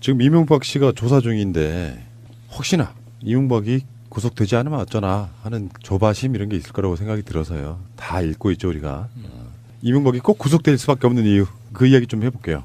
지금 이명박 씨가 조사 중인데 혹시나 이명박이 구속되지 않으면 어쩌나 하는 조바심 이런 게 있을 거라고 생각이 들어서요. 다 읽고 있죠 우리가. 이명박이 꼭 구속될 수밖에 없는 이유 그 이야기 좀 해볼게요.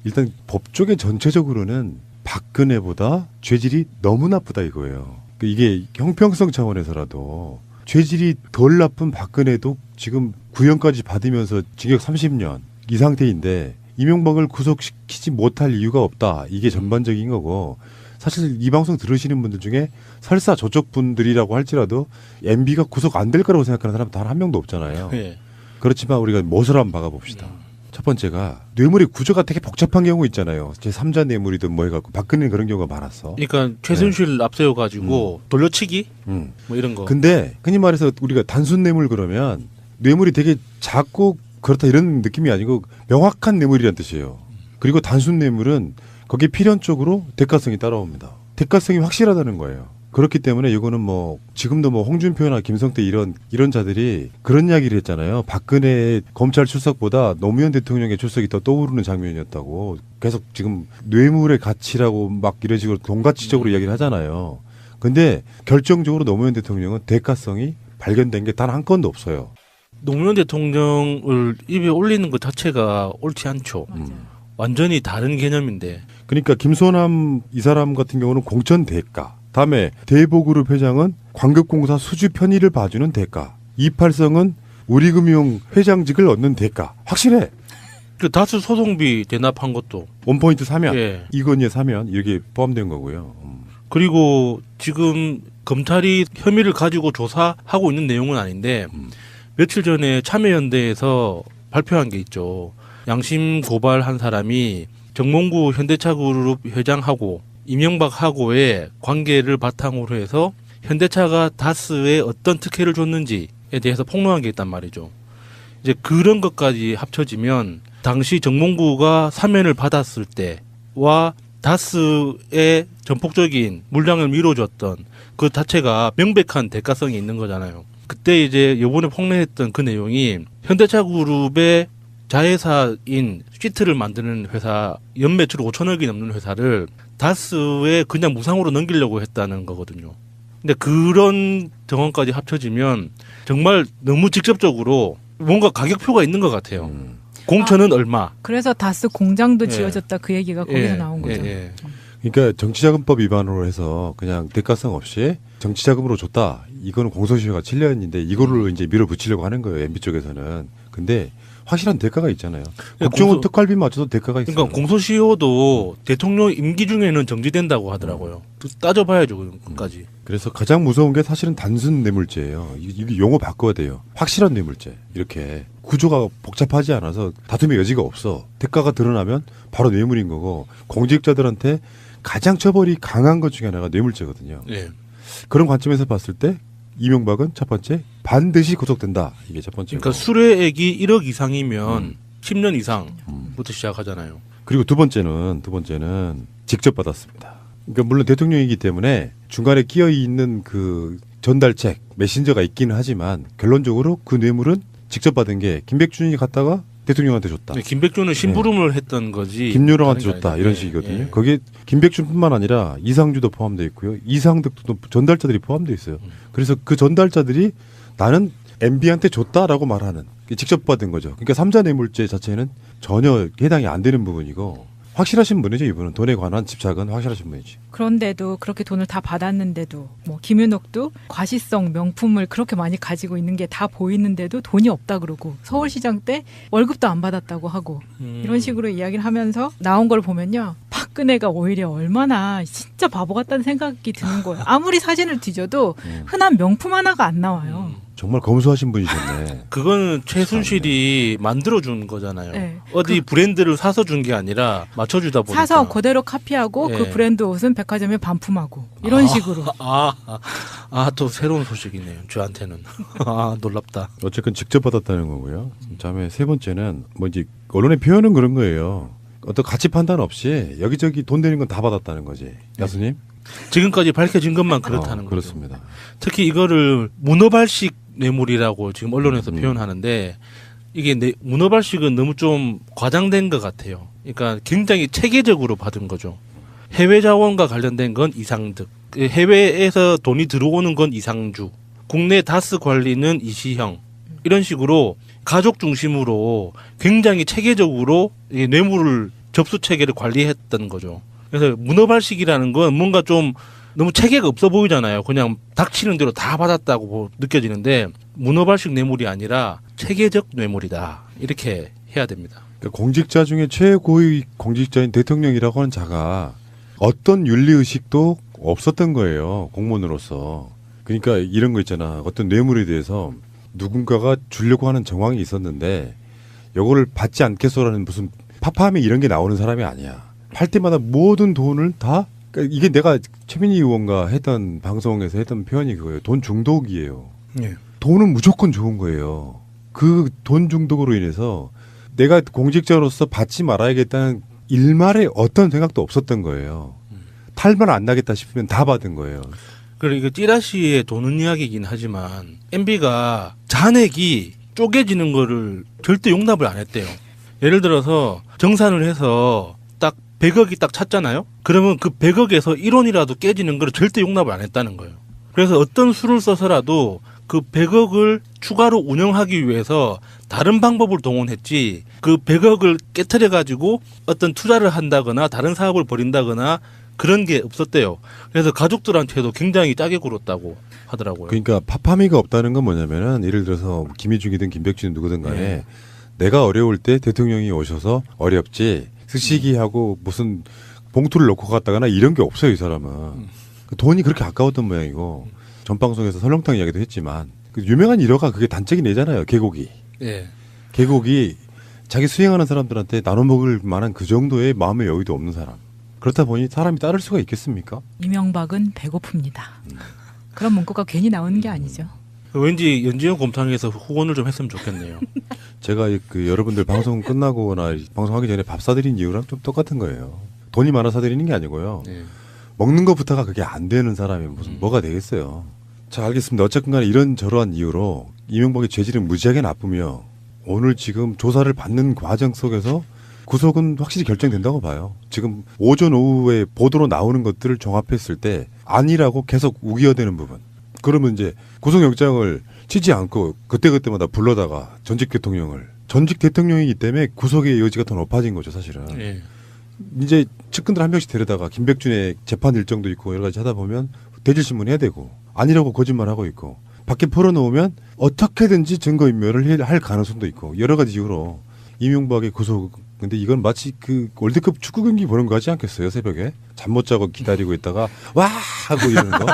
일단 법조계 전체적으로는 박근혜보다 죄질이 너무 나쁘다 이거예요. 이게 형평성 차원에서라도 죄질이 덜 나쁜 박근혜도 지금 구형까지 받으면서 징역 30년 이 상태인데 이명박을 구속시키지 못할 이유가 없다. 이게 전반적인 거고 사실 이 방송 들으시는 분들 중에 설사 저쪽 분들이라고 할지라도 MB가 구속 안 될 거라고 생각하는 사람 단 한 명도 없잖아요. 네. 그렇지만 우리가 못을 한번 박아봅시다. 첫 번째가 뇌물의 구조가 되게 복잡한 경우 있잖아요. 제3자 뇌물이든 뭐 해갖고 박근혜는 그런 경우가 많았어. 그러니까 최순실 앞세워가지고 돌려치기 뭐 이런 거. 근데 흔히 말해서 우리가 단순 뇌물 그러면 뇌물이 되게 작고 그렇다 이런 느낌이 아니고 명확한 뇌물이란 뜻이에요. 그리고 단순 뇌물은 거기에 필연적으로 대가성이 따라옵니다. 대가성이 확실하다는 거예요. 그렇기 때문에 이거는 뭐 지금도 뭐 홍준표나 김성태 이런 자들이 그런 이야기를 했잖아요. 박근혜 검찰 출석보다 노무현 대통령의 출석이 더 떠오르는 장면이었다고. 계속 지금 뇌물의 가치라고 막 이런 식으로 돈가치적으로 이야기를 하잖아요. 근데 결정적으로 노무현 대통령은 대가성이 발견된 게 단 한 건도 없어요. 노무현 대통령을 입에 올리는 것 자체가 옳지 않죠. 완전히 다른 개념인데. 그러니까 김소남 이 사람 같은 경우는 공천 대가. 다음에 대보그룹 회장은 광급공사 수주 편의를 봐주는 대가. 이팔성은 우리금융 회장직을 얻는 대가. 확실해. 그 다수 소송비 대납한 것도. 원포인트 사면. 예. 이건희의 사면. 이렇게 포함된 거고요. 그리고 지금 검찰이 혐의를 가지고 조사하고 있는 내용은 아닌데 며칠 전에 참여연대에서 발표한 게 있죠. 양심 고발한 사람이 정몽구 현대차그룹 회장하고 이명박하고의 관계를 바탕으로 해서 현대차가 다스에 어떤 특혜를 줬는지에 대해서 폭로한 게 있단 말이죠. 이제 그런 것까지 합쳐지면 당시 정몽구가 사면을 받았을 때와 다스의 전폭적인 물량을 밀어줬던 그 자체가 명백한 대가성이 있는 거잖아요. 그때 이제 요번에 폭로했던 그 내용이 현대차그룹의 자회사인 시트를 만드는 회사 연매출 5천억이 넘는 회사를 다스에 그냥 무상으로 넘기려고 했다는 거거든요. 근데 그런 정황까지 합쳐지면 정말 너무 직접적으로 뭔가 가격표가 있는 것 같아요. 공천은 얼마. 그래서 다스 공장도 예. 지어졌다 그 얘기가 거기서 나온 거죠. 예. 그러니까 정치자금법 위반으로 해서 그냥 대가성 없이 정치자금으로 줬다. 이거는 공소시효가 7년인데 이거를 이제 밀어붙이려고 하는 거예요. MB 쪽에서는. 근데 확실한 대가가 있잖아요. 국정원 특활비 맞춰도 대가가 있어요. 그러니까 공소시효도 대통령 임기 중에는 정지된다고 하더라고요. 따져봐야죠, 그까지. 그래서 가장 무서운 게 사실은 단순 뇌물죄예요. 이게 용어 바꿔야 돼요. 확실한 뇌물죄. 이렇게 구조가 복잡하지 않아서 다툼의 여지가 없어. 대가가 드러나면 바로 뇌물인 거고 공직자들한테 가장 처벌이 강한 것 중에 하나가 뇌물죄거든요. 예. 그런 관점에서 봤을 때 이명박은 첫 번째 반드시 구속된다. 이게 첫 번째고. 그러니까 수뢰액이 1억 이상이면 10년 이상부터 시작하잖아요. 그리고 두 번째는 직접 받았습니다. 그러니까 물론 대통령이기 때문에 중간에 끼어 있는 그 전달책 메신저가 있기는 하지만 결론적으로 그 뇌물은 직접 받은 게 김백준이 갔다가 대통령한테 줬다. 네, 김백준은 심부름을 했던 거지. 김요랑한테 다른 게 줬다. 아니라. 이런 예, 식이거든요. 예. 거기에 김백준뿐만 아니라 이상주도 포함되어 있고요. 이상득도 전달자들이 포함되어 있어요. 그래서 그 전달자들이 나는 MB한테 줬다라고 말하는 직접 받은 거죠. 그러니까 3자 뇌물죄 자체는 전혀 해당이 안 되는 부분이고 확실하신 분이죠. 이분은 돈에 관한 집착은 확실하신 분이지. 그런데도 그렇게 돈을 다 받았는데도 뭐 김윤옥도 과시성 명품을 그렇게 많이 가지고 있는 게 다 보이는데도 돈이 없다 그러고 서울시장 때 월급도 안 받았다고 하고 이런 식으로 이야기를 하면서 나온 걸 보면요. 박근혜가 오히려 얼마나 진짜 바보 같다는 생각이 드는 거예요. 아무리 사진을 뒤져도 흔한 명품 하나가 안 나와요. 정말 검소하신 분이셨네. 그거는 최순실이 만들어준 거잖아요. 네. 어디 브랜드를 사서 준 게 아니라 맞춰주다 보니까. 사서 그대로 카피하고 예. 그 브랜드 옷은 백화점에 반품하고 이런 식으로. 또 새로운 소식이네요. 저한테는. 놀랍다. 어쨌든 직접 받았다는 거고요. 그다음에 세 번째는 뭐 이제 언론의 표현은 그런 거예요. 어떤 가치 판단 없이 여기저기 돈 되는 건 다 받았다는 거지. 야수님? 지금까지 밝혀진 것만 그렇다는 거죠. 그렇습니다. 특히 이거를 문어발식 뇌물이라고 지금 언론에서 표현하는데 이게 문어발식은 너무 좀 과장된 것 같아요. 그러니까 굉장히 체계적으로 받은 거죠. 해외 자원과 관련된 건 이상득, 해외에서 돈이 들어오는 건 이상주, 국내 다스 관리는 이시형, 이런 식으로 가족 중심으로 굉장히 체계적으로 이 뇌물을 접수 체계를 관리했던 거죠. 그래서 문어발식이라는 건 뭔가 좀 너무 체계가 없어 보이잖아요. 그냥 닥치는 대로 다 받았다고 느껴지는데 문어발식 뇌물이 아니라 체계적 뇌물이다. 이렇게 해야 됩니다. 그러니까 공직자 중에 최고의 공직자인 대통령이라고 하는 자가 어떤 윤리의식도 없었던 거예요. 공무원으로서. 그러니까 이런 거 있잖아. 어떤 뇌물에 대해서 누군가가 주려고 하는 정황이 있었는데 요거를 받지 않겠소라는 무슨 파파함이 이런 게 나오는 사람이 아니야. 팔 때마다 모든 돈을 다 그러니까 이게 내가 최민희 의원과 했던 방송에서 했던 표현이 그거예요. 돈 중독이에요. 네. 돈은 무조건 좋은 거예요. 그 돈 중독으로 인해서 내가 공직자로서 받지 말아야겠다는 일말의 어떤 생각도 없었던 거예요. 탈만 안 나겠다 싶으면 다 받은 거예요. 그리고 찌라시의 도는 이야기이긴 하지만 MB가 잔액이 쪼개지는 거를 절대 용납을 안 했대요. 예를 들어서 정산을 해서 딱 100억이 딱 찼잖아요. 그러면 그 100억에서 1원이라도 깨지는 걸 절대 용납을 안 했다는 거예요. 그래서 어떤 수를 써서라도 그 100억을 추가로 운영하기 위해서 다른 방법을 동원했지 그 100억을 깨트려 가지고 어떤 투자를 한다거나 다른 사업을 벌인다거나 그런 게 없었대요. 그래서 가족들한테도 굉장히 짜게 굴었다고 하더라고요. 그러니까 파파미가 없다는 건 뭐냐면은 예를 들어서 김희중이든 김백준이든 누구든 간에 네. 내가 어려울 때 대통령이 오셔서 어렵지 스시기하고 무슨 봉투를 놓고 갔다거나 이런 게 없어요. 이 사람은. 그 돈이 그렇게 아까웠던 모양이고 전 방송에서 설렁탕 이야기도 했지만 그 유명한 일화가 그게 단적인 예잖아요. 계곡이. 예. 계곡이 자기 수행하는 사람들한테 나눠 먹을 만한 그 정도의 마음의 여유도 없는 사람. 그렇다 보니 사람이 따를 수가 있겠습니까? 이명박은 배고픕니다. 그런 문구가 괜히 나오는 게 아니죠. 왠지 연지현 곰탕에서 후원을 좀 했으면 좋겠네요. 제가 그 여러분들 방송 끝나거나 방송하기 전에 밥 사드린 이유랑 좀 똑같은 거예요. 돈이 많아 사드리는 게 아니고요. 예. 먹는 것부터가 그게 안 되는 사람이 무슨 뭐가 되겠어요. 자, 알겠습니다. 어쨌든 간에 이런저런 이유로 이명박의 죄질은 무지하게 나쁘며 오늘 지금 조사를 받는 과정 속에서 구속은 확실히 결정된다고 봐요. 지금 오전 오후에 보도로 나오는 것들을 종합했을 때 아니라고 계속 우겨대는 부분. 그러면 이제 구속영장을 치지 않고 그때그때마다 불러다가 전직 대통령이기 때문에 구속의 여지가 더 높아진 거죠, 사실은. 예. 이제 측근들 한 명씩 데려다가 김백준의 재판 일정도 있고 여러 가지 하다 보면 대질신문 해야 되고 아니라고 거짓말하고 있고 밖에 풀어놓으면 어떻게든지 증거인멸을 할 가능성도 있고 여러 가지 이유로 이명박의 구속. 근데 이건 마치 그 월드컵 축구 경기 보는 거 같지 않겠어요? 새벽에 잠 못 자고 기다리고 있다가 와 하고 이러는 거.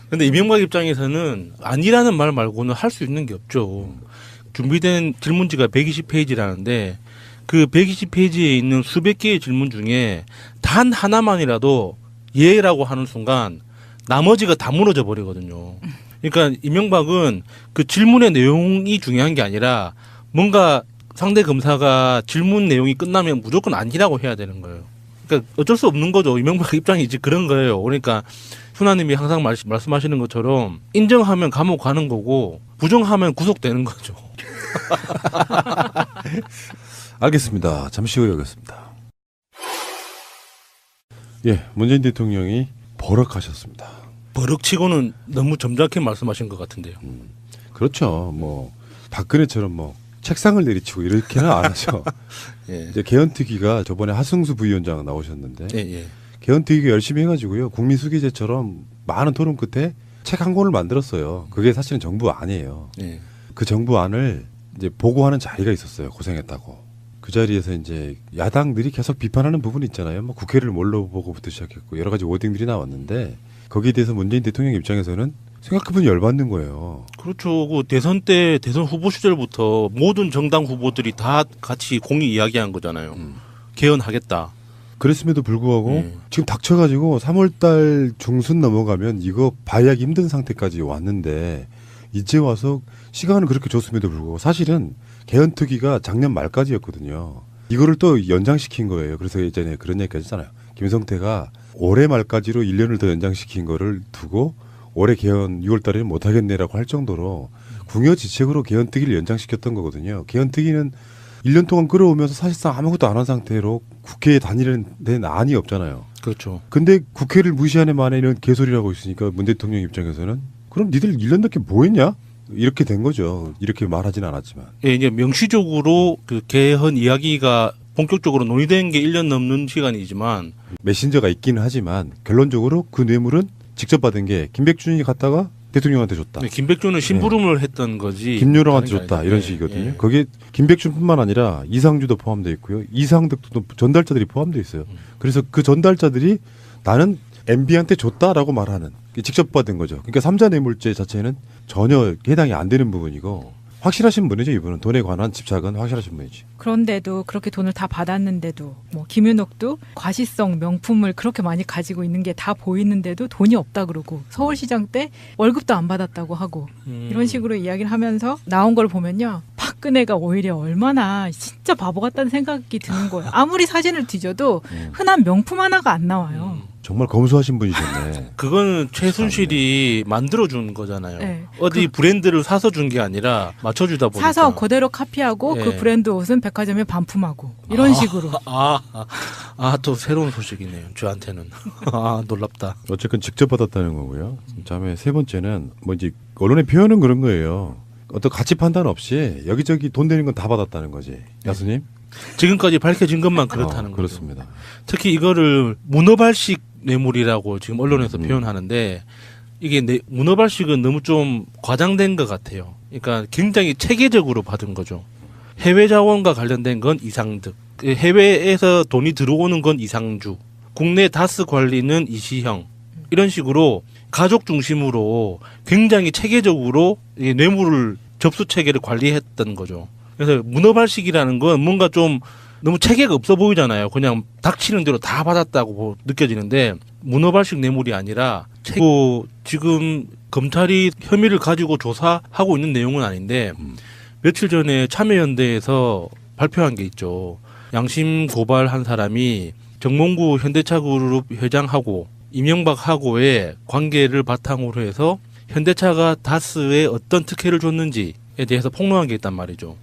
근데 이명박 입장에서는 아니라는 말 말고는 할 수 있는 게 없죠. 준비된 질문지가 120페이지라는데 그 120페이지에 있는 수백 개의 질문 중에 단 하나만이라도 예라고 하는 순간 나머지가 다 무너져 버리거든요. 그러니까 이명박은 그 질문의 내용이 중요한 게 아니라 뭔가 상대 검사가 질문 내용이 끝나면 무조건 아니라고 해야 되는 거예요. 그러니까 어쩔 수 없는 거죠. 이명박 입장이지 그런 거예요. 그러니까 훈아님이 항상 말씀하시는 것처럼 인정하면 감옥 가는 거고 부정하면 구속되는 거죠. 알겠습니다. 잠시 후에 오겠습니다. 예, 문재인 대통령이 버럭하셨습니다. 버럭치고는 너무 점잖게 말씀하신 것 같은데요. 그렇죠. 뭐 박근혜처럼 뭐 책상을 내리치고 이렇게는 안 하죠. 예. 이제 개헌특위가 저번에 하승수 부위원장 나오셨는데 예, 예. 개헌특위가 열심히 해가지고요. 국민수기제처럼 많은 토론 끝에 책 한 권을 만들었어요. 그게 사실은 정부 안이에요. 예. 그 정부 안을 이제 보고하는 자리가 있었어요. 고생했다고. 그 자리에서 이제 야당들이 계속 비판하는 부분이 있잖아요. 뭐 국회를 뭘로 보고부터 시작했고 여러 가지 워딩들이 나왔는데 거기에 대해서 문재인 대통령 입장에서는 생각해보니 열받는 거예요. 그렇죠. 그 대선 때 대선 후보 시절부터 모든 정당 후보들이 다 같이 공히 이야기한 거잖아요. 개헌하겠다. 그랬음에도 불구하고 지금 닥쳐가지고 3월달 중순 넘어가면 이거 발의하기 힘든 상태까지 왔는데 이제 와서 시간을 그렇게 줬음에도 불구하고 사실은 개헌특위가 작년 말까지였거든요. 이거를 또 연장시킨 거예요. 그래서 예전에 그런 얘기까지 했잖아요. 김성태가 올해 말까지로 1년을 더 연장시킨 거를 두고 올해 개헌 6월 달에는 못하겠네라고 할 정도로 궁여지책으로 개헌특위를 연장시켰던 거거든요. 개헌특위는 1년 동안 끌어오면서 사실상 아무것도 안 한 상태로 국회에 단일화된 안이 없잖아요. 그렇죠. 근데 국회를 무시하는 만에는 개소리라고 있으니까 문 대통령 입장에서는 그럼 니들 1년 넘게 뭐 했냐? 이렇게 된 거죠. 이렇게 말하진 않았지만. 예, 이제 명시적으로 그 개헌 이야기가 본격적으로 논의된 게 1년 넘는 시간이지만 메신저가 있기는 하지만 결론적으로 그 뇌물은 직접 받은 게 김백준이 갔다가 대통령한테 줬다. 김백준은 심부름을 했던 거지. 김요령한테 다른 게 줬다 아니라. 이런 예, 식이거든요. 예. 거기에 김백준뿐만 아니라 이상주도 포함되어 있고요. 이상득도 전달자들이 포함되어 있어요. 그래서 그 전달자들이 나는 MB한테 줬다라고 말하는 직접 받은 거죠. 그러니까 삼자 뇌물죄 자체는 전혀 해당이 안 되는 부분이고 확실하신 분이죠. 이분은 돈에 관한 집착은 확실하신 분이지. 그런데도 그렇게 돈을 다 받았는데도 뭐 김윤옥도 과시성 명품을 그렇게 많이 가지고 있는 게 다 보이는데도 돈이 없다 그러고 서울시장 때 월급도 안 받았다고 하고 이런 식으로 이야기를 하면서 나온 걸 보면요. 박근혜가 오히려 얼마나 진짜 바보 같다는 생각이 드는 거예요. 아무리 사진을 뒤져도 흔한 명품 하나가 안 나와요. 정말 검소하신 분이셨네. 그거는 최순실이 만들어준 거잖아요. 네. 어디 브랜드를 사서 준 게 아니라 맞춰주다 보니까. 사서 그대로 카피하고 예. 그 브랜드 옷은 백화점에 반품하고 이런 식으로. 또 새로운 소식이네요. 저한테는. 놀랍다. 어쨌든 직접 받았다는 거고요. 그다음에 세 번째는 뭐 이제 언론의 표현은 그런 거예요. 어떤 가치 판단 없이 여기저기 돈 되는 건 다 받았다는 거지. 야수님? 지금까지 밝혀진 것만 그렇다는 거죠. 그렇습니다. 특히 이거를 문어발식 뇌물이라고 지금 언론에서 표현하는데 이게 문어발식은 너무 좀 과장된 것 같아요. 그러니까 굉장히 체계적으로 받은 거죠. 해외 자원과 관련된 건 이상득, 해외에서 돈이 들어오는 건 이상주, 국내 다스 관리는 이시형 이런 식으로 가족 중심으로 굉장히 체계적으로 이 뇌물을 접수 체계를 관리했던 거죠. 그래서 문어발식이라는 건 뭔가 좀 너무 체계가 없어 보이잖아요. 그냥 닥치는 대로 다 받았다고 느껴지는데 문어발식 뇌물이 아니라 지금 검찰이 혐의를 가지고 조사하고 있는 내용은 아닌데 며칠 전에 참여연대에서 발표한 게 있죠. 양심 고발한 사람이 정몽구 현대차그룹 회장하고 이명박하고의 관계를 바탕으로 해서 현대차가 다스에 어떤 특혜를 줬는지에 대해서 폭로한 게 있단 말이죠.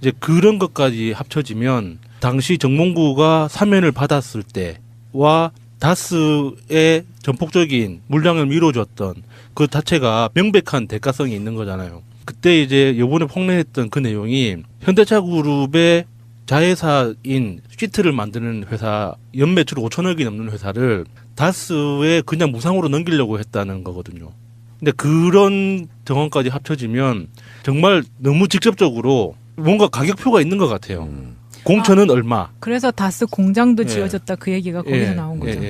이제 그런 것까지 합쳐지면 당시 정몽구가 사면을 받았을 때와 다스의 전폭적인 물량을 밀어줬던 그 자체가 명백한 대가성이 있는 거잖아요. 그때 이제 요번에 폭로했던 그 내용이 현대차그룹의 자회사인 시트를 만드는 회사 연매출 5천억이 넘는 회사를 다스에 그냥 무상으로 넘기려고 했다는 거거든요. 근데 그런 정황까지 합쳐지면 정말 너무 직접적으로 뭔가 가격표가 있는 것 같아요. 공천은 얼마. 그래서 다스 공장도 예. 지어졌다 그 얘기가 거기서 나온 거죠.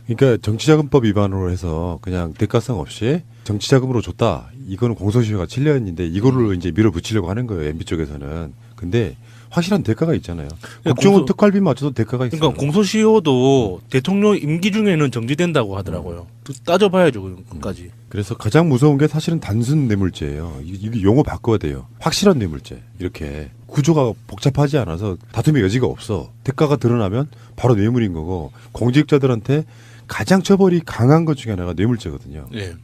그러니까 정치자금법 위반으로 해서 그냥 대가성 없이 정치자금으로 줬다. 이거는 공소시효가 7년인데 이거를 이제 밀어붙이려고 하는 거예요. MB 쪽에서는. 근데 확실한 대가가 있잖아요. 국정원 특활비 맞춰도 대가가 있어요. 그러니까 공소시효도 대통령 임기 중에는 정지된다고 하더라고요. 따져봐야죠, 그까지. 그래서 가장 무서운 게 사실은 단순 뇌물죄예요. 이게 용어 바꿔야 돼요. 확실한 뇌물죄. 이렇게 구조가 복잡하지 않아서 다툼의 여지가 없어. 대가가 드러나면 바로 뇌물인 거고 공직자들한테 가장 처벌이 강한 것 중에 하나가 뇌물죄거든요. 예.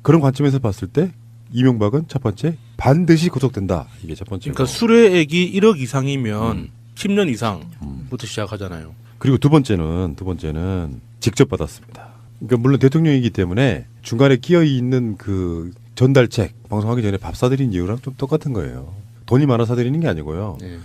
그런 관점에서 봤을 때 이명박은 첫 번째 반드시 구속된다. 이게 첫 번째고. 그러니까 수뢰액이 1억 이상이면 10년 이상부터 시작하잖아요. 그리고 두 번째는 직접 받았습니다. 그러니까 물론 대통령이기 때문에 중간에 끼어 있는 그 전달책 방송하기 전에 밥 사드린 이유랑 좀 똑같은 거예요. 돈이 많아 사드리는 게 아니고요. 예.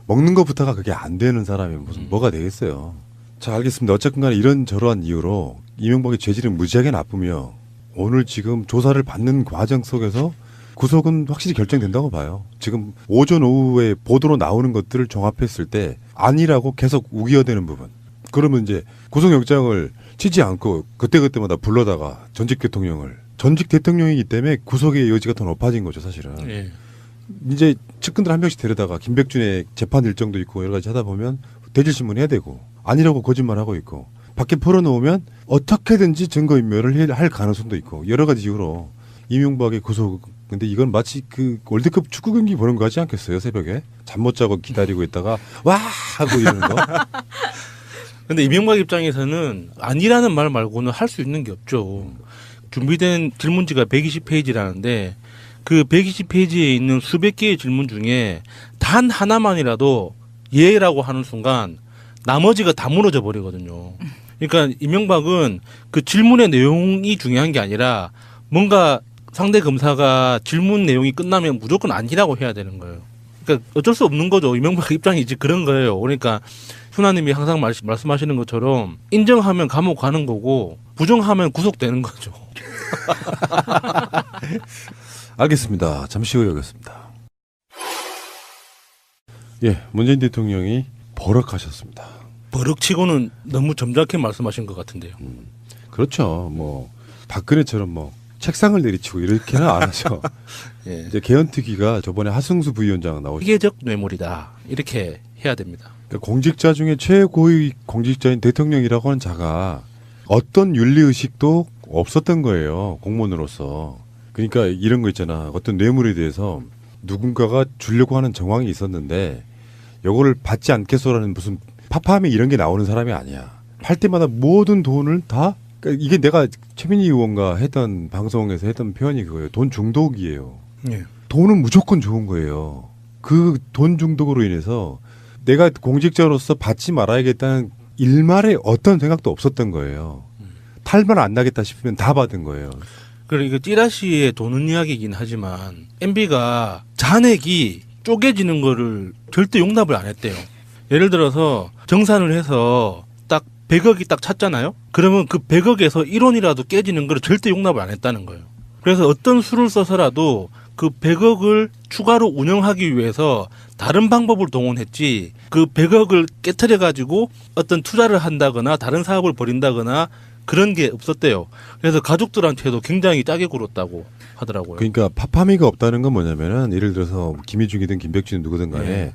먹는 것부터가 그게 안 되는 사람이 무슨 뭐가 되겠어요. 자, 알겠습니다. 어쨌든 간에 이런 저러한 이유로 이명박의 죄질은 무지하게 나쁘며 오늘 지금 조사를 받는 과정 속에서 구속은 확실히 결정된다고 봐요. 지금 오전 오후에 보도로 나오는 것들을 종합했을 때 아니라고 계속 우겨대는 부분. 그러면 이제 구속영장을 치지 않고 그때그때마다 불러다가 전직 대통령이기 때문에 구속의 여지가 더 높아진 거죠, 사실은. 예. 이제 측근들 한 명씩 데려다가 김백준의 재판 일정도 있고 여러 가지 하다 보면 대질신문 해야 되고 아니라고 거짓말하고 있고 밖에 풀어놓으면 어떻게든지 증거인멸을 할 가능성도 있고 여러 가지 이유로 이명박의 구속. 근데 이건 마치 그 월드컵 축구 경기 보는 거 같지 않겠어요? 새벽에 잠 못 자고 기다리고 있다가 와 하고 이러는 거. 근데 이명박 입장에서는 아니라는 말 말고는 할 수 있는 게 없죠. 준비된 질문지가 120페이지라는데 그 120페이지에 있는 수백 개의 질문 중에 단 하나만이라도 예라고 하는 순간 나머지가 다 무너져 버리거든요. 그러니까 이명박은 그 질문의 내용이 중요한 게 아니라 뭔가 상대 검사가 질문 내용이 끝나면 무조건 아니라고 해야 되는 거예요. 그러니까 어쩔 수 없는 거죠. 이명박 입장이 이제 그런 거예요. 그러니까 훈아님이 항상 말씀하시는 것처럼 인정하면 감옥 가는 거고 부정하면 구속되는 거죠. 알겠습니다. 잠시 후에 오겠습니다. 예, 문재인 대통령이 버럭하셨습니다. 버럭치고는 너무 점잖게 말씀하신 것 같은데요. 그렇죠. 뭐 박근혜처럼 뭐 책상을 내리치고 이렇게는 안 하죠. 예. 이제 개헌특위가 저번에 하승수 부위원장 나오셨죠. 피계적 뇌물이다. 이렇게 해야 됩니다. 그러니까 공직자 중에 최고의 공직자인 대통령이라고 하는 자가 어떤 윤리의식도 없었던 거예요. 공무원으로서. 그러니까 이런 거 있잖아. 어떤 뇌물에 대해서 누군가가 주려고 하는 정황이 있었는데 이거를 받지 않겠소라는 무슨 파파함에 이런 게 나오는 사람이 아니야. 할 때마다 모든 돈을 다 그러니까 이게 내가 최민희 의원과 했던 방송에서 했던 표현이 그거예요. 돈 중독이에요. 예. 돈은 무조건 좋은 거예요. 그 돈 중독으로 인해서 내가 공직자로서 받지 말아야겠다는 일말의 어떤 생각도 없었던 거예요. 탈만 안 나겠다 싶으면 다 받은 거예요. 그리고 찌라시에 도는 이야기이긴 하지만 MB가 잔액이 쪼개지는 거를 절대 용납을 안 했대요. 예를 들어서 정산을 해서 딱 100억이 딱 찼잖아요. 그러면 그 100억에서 1원이라도 깨지는 걸 절대 용납을 안 했다는 거예요. 그래서 어떤 수를 써서라도 그 100억을 추가로 운영하기 위해서 다른 방법을 동원했지 그 100억을 깨트려 가지고 어떤 투자를 한다거나 다른 사업을 벌인다거나 그런 게 없었대요. 그래서 가족들한테도 굉장히 짜게 굴었다고 하더라고요. 그러니까 파파미가 없다는 건 뭐냐면은 예를 들어서 김희중이든 김백준이든 누구든 간에 네.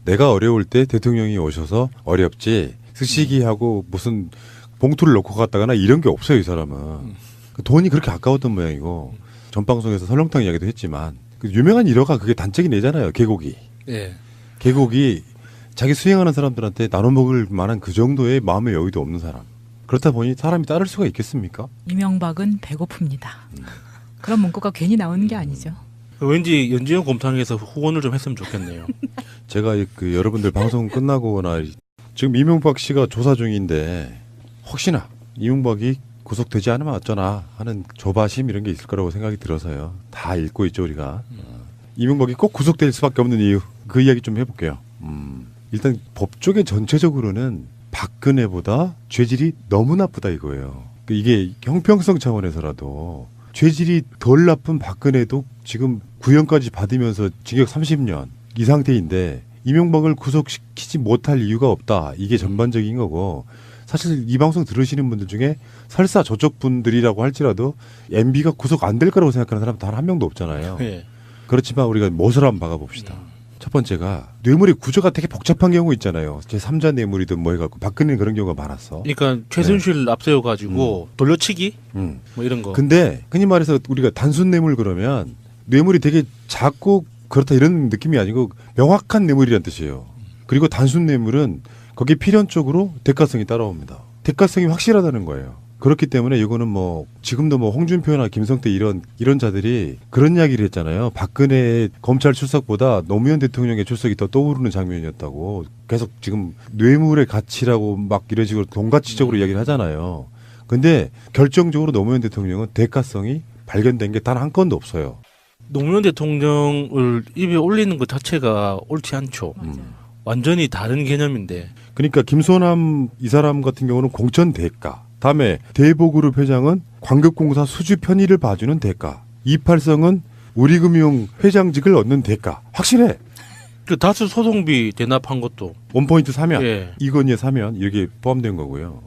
내가 어려울 때 대통령이 오셔서 어렵지 스시기하고 무슨 봉투를 넣고 갔다거나 이런 게 없어요. 이 사람은. 돈이 그렇게 아까웠던 모양이고 전 방송에서 설렁탕 이야기도 했지만 그 유명한 일화가 그게 단적이 내잖아요. 계곡이. 예. 계곡이 자기 수행하는 사람들한테 나눠 먹을 만한 그 정도의 마음의 여유도 없는 사람. 그렇다 보니 사람이 따를 수가 있겠습니까? 이명박은 배고픕니다. 그런 문구가 괜히 나오는 게 아니죠. 왠지 연지현 곰탕에서 후원을 좀 했으면 좋겠네요. 제가 그 여러분들 방송 끝나거나 지금 이명박 씨가 조사 중인데 혹시나 이명박이 구속되지 않으면 어쩌나 하는 조바심 이런 게 있을 거라고 생각이 들어서요. 다 읽고 있죠 우리가. 이명박이 꼭 구속될 수밖에 없는 이유 그 이야기 좀 해볼게요. 일단 법조계 전체적으로는 박근혜보다 죄질이 너무 나쁘다 이거예요. 이게 형평성 차원에서라도 죄질이 덜 나쁜 박근혜도 지금 구형까지 받으면서 징역 30년 이 상태인데 이명박을 구속시키지 못할 이유가 없다. 이게 전반적인 거고 사실 이 방송 들으시는 분들 중에 설사 저쪽 분들이라고 할지라도 MB가 구속 안 될 거라고 생각하는 사람 단 한 명도 없잖아요. 예. 그렇지만 우리가 못을 한번 박아봅시다. 첫 번째가 뇌물의 구조가 되게 복잡한 경우 있잖아요. 제3자 뇌물이든 뭐 해갖고 박근혜는 그런 경우가 많았어. 그러니까 최순실 앞세워가지고 돌려치기 뭐 이런 거. 근데 흔히 말해서 우리가 단순 뇌물 그러면 뇌물이 되게 작고 그렇다 이런 느낌이 아니고 명확한 뇌물이란 뜻이에요. 그리고 단순 뇌물은 거기에 필연적으로 대가성이 따라옵니다. 대가성이 확실하다는 거예요. 그렇기 때문에 이거는 뭐 지금도 뭐 홍준표나 김성태 이런 자들이 그런 이야기를 했잖아요. 박근혜 검찰 출석보다 노무현 대통령의 출석이 더 떠오르는 장면이었다고. 계속 지금 뇌물의 가치라고 막 이런 식으로 동가치적으로 이야기를 하잖아요. 근데 결정적으로 노무현 대통령은 대가성이 발견된 게 단 한 건도 없어요. 노무현 대통령을 입에 올리는 것 자체가 옳지 않죠. 완전히 다른 개념인데. 그러니까 김소남 이 사람 같은 경우는 공천 대가. 다음에 대보그룹 회장은 광급공사 수주 편의를 봐주는 대가. 이팔성은 우리금융 회장직을 얻는 대가. 확실해. 그 다수 소송비 대납한 것도. 원포인트 사면, 예. 이건희에 사면 이렇게 포함된 거고요.